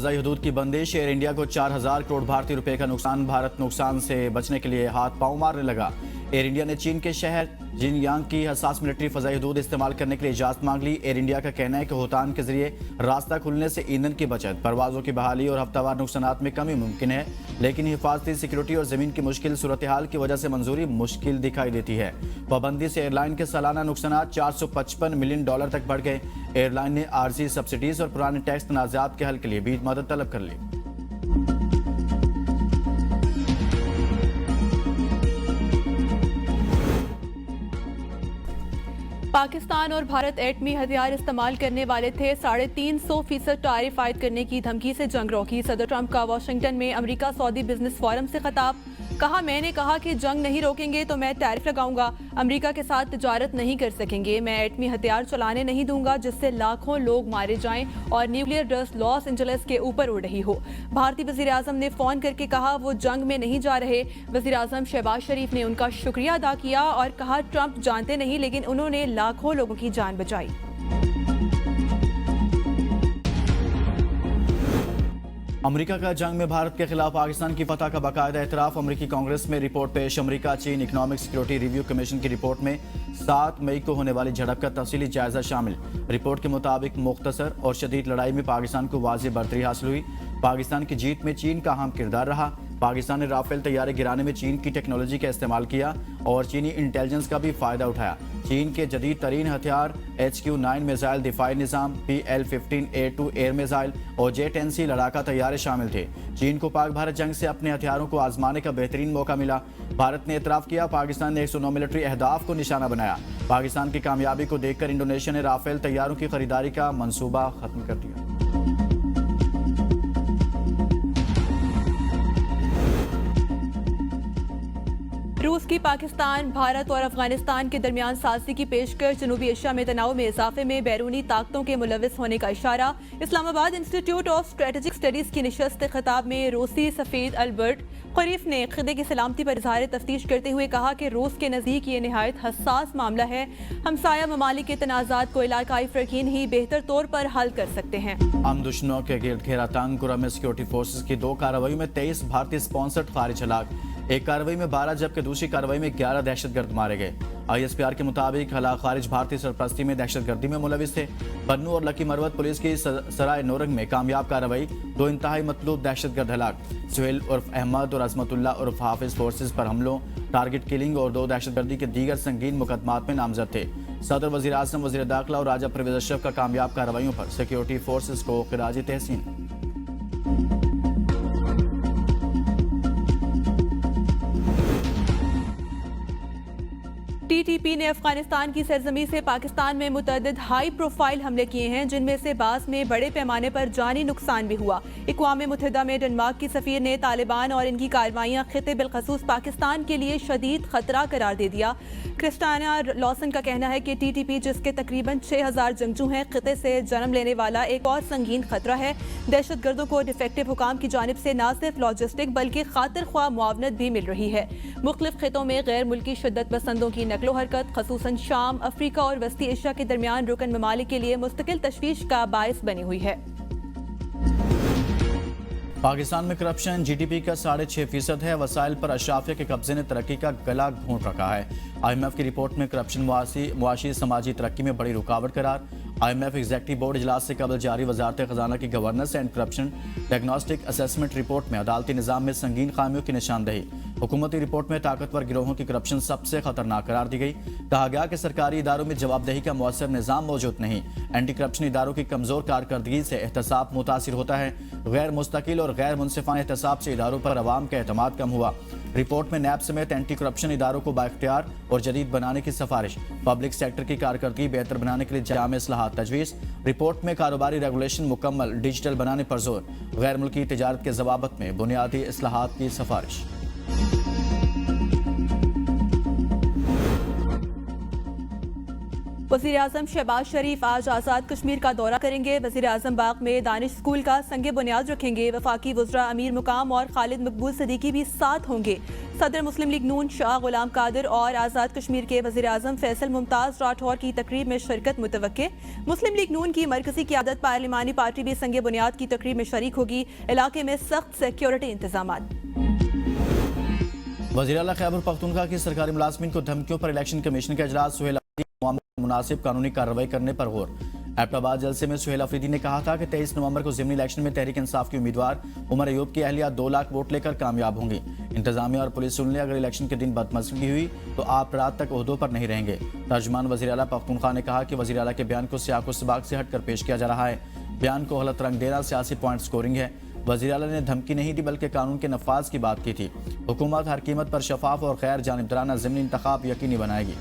फजाई हदूद की बंदिश। एयर इंडिया को 4,000 करोड़ भारतीय रुपए का नुकसान। भारत नुकसान से बचने के लिए हाथ पांव मारने लगा। एयर इंडिया ने चीन के शहर जिनयांग की हसास मिलिट्री फजाई हदूद इस्तेमाल करने के लिए इजाजत मांग ली। एयर इंडिया का कहना है कि होतान के जरिए रास्ता खुलने से ईंधन की बचत, परवाजों की बहाली और हफ्तावार नुकसानात में कमी मुमकिन है, लेकिन हिफाजती, सिक्योरिटी और जमीन की मुश्किल सूरत हाल की वजह से मंजूरी मुश्किल दिखाई देती है। पाबंदी से एयरलाइन के सालाना नुकसानात $455 मिलियन तक बढ़ गए। एयरलाइन ने आरजी सब्सिडीज और पुराने टैक्स तनाज़ात के हल के लिए भी मदद तलब कर ली। पाकिस्तान और भारत एटमी हथियार इस्तेमाल करने वाले थे। 350% टैरिफ आयद करने की धमकी से जंग रोकी। सदर ट्रंप का वाशिंगटन में अमेरिका सऊदी बिजनेस फोरम से खिताब। कहा, मैंने कहा कि जंग नहीं रोकेंगे तो मैं टैरिफ लगाऊंगा। अमेरिका के साथ तिजारत नहीं कर सकेंगे। मैं एटमी हथियार चलाने नहीं दूंगा जिससे लाखों लोग मारे जाएं और न्यूक्लियर डस्ट लॉस एंजलिस के ऊपर उड़ रही हो। भारतीय वजीर आजम ने फोन करके कहा वो जंग में नहीं जा रहे। वजीर आजम शहबाज शरीफ ने उनका शुक्रिया अदा किया और कहा ट्रंप जानते नहीं लेकिन उन्होंने लाखों लोगों की जान बचाई। अमेरिका का जंग में भारत के खिलाफ पाकिस्तान की फतह का बाकायदा एतराफ। अमेरिकी कांग्रेस में रिपोर्ट पेश। अमेरिका चीन इकोनॉमिक सिक्योरिटी रिव्यू कमीशन की रिपोर्ट में 7 मई को होने वाली झड़प का तफसीली जायजा शामिल। रिपोर्ट के मुताबिक मुख्तसर और शदीद लड़ाई में पाकिस्तान को वाज़ेह बढ़तरी हासिल हुई। पाकिस्तान की जीत में चीन का अहम किरदार रहा। पाकिस्तान ने राफेल तैयारे गिराने में चीन की टेक्नोलॉजी का इस्तेमाल किया और चीनी इंटेलिजेंस का भी फायदा उठाया। चीन के जदीद तरीन हथियार HQ-9 मिसाइल दिफाई निज़ाम, PL-15A2 एयर मिसाइल और J-10C लड़ाका तैयारे शामिल थे। चीन को पाक भारत जंग से अपने हथियारों को आजमाने का बेहतरीन मौका मिला। भारत ने एतराफ़ किया पाकिस्तान ने 109 मिलिट्री अहदाफ को निशाना बनाया। पाकिस्तान की कामयाबी को देखकर इंडोनेशिया ने राफेल तैयारों की खरीदारी का मंसूबा खत्म कर दिया। रूस की पाकिस्तान, भारत और अफगानिस्तान के दरमियान सालसी की पेशकश। जनूबी एशिया में तनाव में इजाफे में बैरूनी ताकतों के मुलविस होने का इशारा। Islamabad institute of strategic studies की निशस्त खिताब में रूसी सफीर अल्बर्ट खरीफ ने खिदे की सलामती पर इजहार तफ्तीश करते हुए कहा कि रूस के नज़दीक ये निहायत हसास मामला है। हमसाया ममालिक के तनाज़ात को इलाकाई फ़रकीन ही बेहतर तौर पर हल कर सकते हैं। हम दुश्मनों के गिरद घेरा तंग। कुरा में सिक्योरिटी फोर्सेज की 2 कार्रवाई में 23 भारतीय स्पॉन्सर्ड खारिज हलाक। एक कार्रवाई में 12 जबकि दूसरी कार्रवाई में 11 दहशतगर्द मारे गए। ISPR के मुताबिक हलाक खारिज भारतीय सरपरस्ती में दहशतगर्दी में मुलविस थे। बन्नू और लकी मरवत पुलिस की सराय नोरंग में कामयाब कार्रवाई। 2 इंतहाई मतलूब दहशतगर्द हलाक। सुहेल उर्फ अहमद और अजमतुल्ला उर्फ हाफिज फोर्सेज पर हमलों, टारगेट किलिंग और 2 दहशतगर्दी के दीगर संगीन मुकदमात में नामजद थे। सदर वजीर आजम, वजीर दाखिला और राजा परवेज अशरफ का कामयाब कार्रवाइयों पर सिक्योरिटी फोर्सेज को खिराज तहसीन। TTP ने अफगानिस्तान की सरजमी से पाकिस्तान में मुतअद्दिद हाई प्रोफाइल हमले किए हैं जिनमें से बास में बड़े पैमाने पर जानी नुकसान भी हुआ। अक़वाम मुत्तहिदा में डेनमार्क की सफ़ीर ने तालिबान और इनकी कार्रवाइयाँ खिते बिलखसूस पाकिस्तान के लिए शदीद खतरा करार दे दिया। क्रिस्टाना लॉसन का कहना है कि TTP जिसके तकरीबन 6,000 जंगजू हैं खिते से जन्म लेने वाला एक और संगीन खतरा है। दहशत गर्दों को डिफेक्टिव हुकाम की जानिब से न सिर्फ लॉजिस्टिक बल्कि खातिर ख्वाह मुआवनत भी मिल रही है। मुख्तलिफ खितों में गैर मुल्की शिद्दत पसंदों की नकलो हरकत खसूसन शाम, अफ्रीका और वस्ती एशिया के दरमियान रुकन ममालिक के लिए मुस्तकिल तशवीश का बायस बनी हुई है। पाकिस्तान में करप्शन GDP का 6.5% है। वसाइल पर अशराफिया के कब्जे ने तरक्की का गला घोंट रखा है। IMF की रिपोर्ट में करप्शन मुआशी समाजी तरक्की में बड़ी रुकावट करार। IMF एग्जेक्टिव बोर्ड इजलास से कबल जारी वजारत खजाना की governance and corruption diagnostic assessment report में अदालती निज़ाम में संगीन खामियों की निशानदही। हुकूमती रिपोर्ट में ताकतवर गिरोहों की करप्शन सबसे खतरनाक करार दी गई। कहा गया कि सरकारी इदारों में जवाबदेही का मौसर निज़ाम मौजूद नहीं। एंटी करप्शन इदारों की कमज़ोर कारकर्दगी से एहतसाब मुतासिर होता है। गैर मुस्तकिल और गैर मुनसिफाना एहतसाब से इदारों पर अवाम का एतमाद कम हुआ। रिपोर्ट में नैब समेत एंटी करप्शन इदारों को बाइख्तियार और जदीद बनाने की सिफारिश। पब्लिक सेक्टर की कारकर्दगी बेहतर बनाने के लिए जामे इस्लाहात तजवीज़। रिपोर्ट में कारोबारी रेगुलेशन मुकम्मल डिजिटल बनाने पर जोर। गैर मुल्की तिजारत के जवाबत में बुनियादी इस्लाहात की सिफारिश। वज़ीर आज़म शहबाज शरीफ आज आज़ाद कश्मीर का दौरा करेंगे। वज़ीर आज़म बाग में दानिश स्कूल का संगे बुनियाद रखेंगे। वफाकी वज़रा अमीर मुकाम और खालिद मकबूल सदीकी भी साथ होंगे। सदर मुस्लिम लीग नून शाह गुलाम कादिर और आज़ाद कश्मीर के वज़ीर आज़म फैसल मुमताज़ राठौर की तकरीब में शिरकत मुतवक्के। मुस्लिम लीग नून की मरकज़ी क़यादत पार्लिमानी पार्टी भी संगे बुनियाद की तकरीब में शरीक होगी। इलाके में सख्त सिक्योरिटी इंतजामात। वज़ीर आला खैबर पख्तूनख्वा की सरकारी मुलाजमीन को धमकियों पर इलेक्शन कमीशन का इजलास। सुहेल अफरीदी मुनासिब कानूनी कार्रवाई करने पर गौर। एबटाबाद जलसे में सुहेल अफरीदी ने कहा था कि 23 नवंबर को ज़िमनी इलेक्शन में तहरीक इंसाफ की उम्मीदवार उमर अयूब की अहलिया 2 लाख वोट लेकर कामयाब होंगी। इंतजामिया और पुलिस सुन ले, अगर इलेक्शन के दिन बदमज़गी हुई तो आप रात तक ओहदों पर नहीं रहेंगे। तर्जुमान वज़ीर आला पख्तूनख्वा ने कहा कि वज़ीर आला के बयान को सियाक़ो सबाक़ से हटकर पेश किया जा रहा है। बयान को गलत रंग देना सियासी पॉइंट स्कोरिंग है। वज़ीर आला ने धमकी नहीं दी बल्कि कानून के नफाज की बात की थी। हुकूमत हर कीमत पर शफाफ और गैर जानिबदाराना ज़िमनी इंतखाब यकीनी बनाएगी।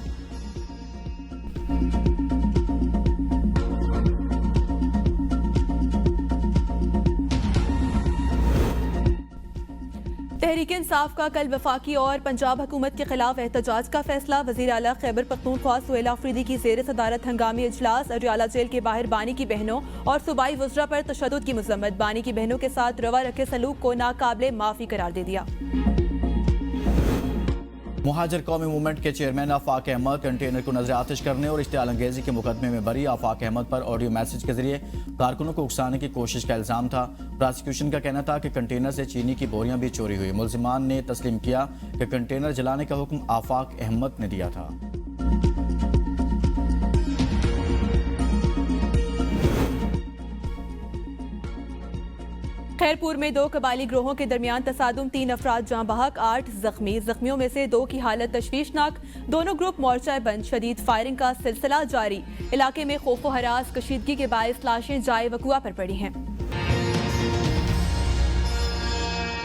तहरीक इंसाफ का कल वफाकी और पंजाब हुकूमत के खिलाफ एहतजाज का फैसला। वज़ीर आला खैबर पख्तूनख्वा सुहेल अफरीदी की ज़ेर सदारत हंगामी इजलास। अडयाला जेल के बाहर बानी की बहनों और सूबाई वज़रा पर तशद्दुद की मज़म्मत। बानी की बहनों के साथ रवा रखे सलूक को नाकाबिले माफ़ी करार दे दिया। मुहाजिर कौमी मूवमेंट के चेयरमैन आफाक अहमद कंटेनर को नजर आतिश करने और इश्तियाल अंगेजी के मुकदमे में बरी। आफाक अहमद पर ऑडियो मैसेज के जरिए कारकुनों को उकसाने की कोशिश का इल्जाम था। प्रोसिक्यूशन का कहना था कि कंटेनर से चीनी की बोरियां भी चोरी हुई। मुल्जिमान ने तस्लीम किया कि कंटेनर जलाने का हुक्म आफाक अहमद ने दिया था। खैरपुर में 2 कबायली ग्रोहों के दरमियान तसादुम, 3 अफराद जाँ बहक, 8 जख्मी। जख्मियों में से 2 की हालत तशवीशनाक। दोनों ग्रुप मोर्चा बंद। शदीद फायरिंग का सिलसिला जारी। इलाके में खौफ व हरास, कशीदगी के बायस लाशें जाए वकुआ पर पड़ी हैं।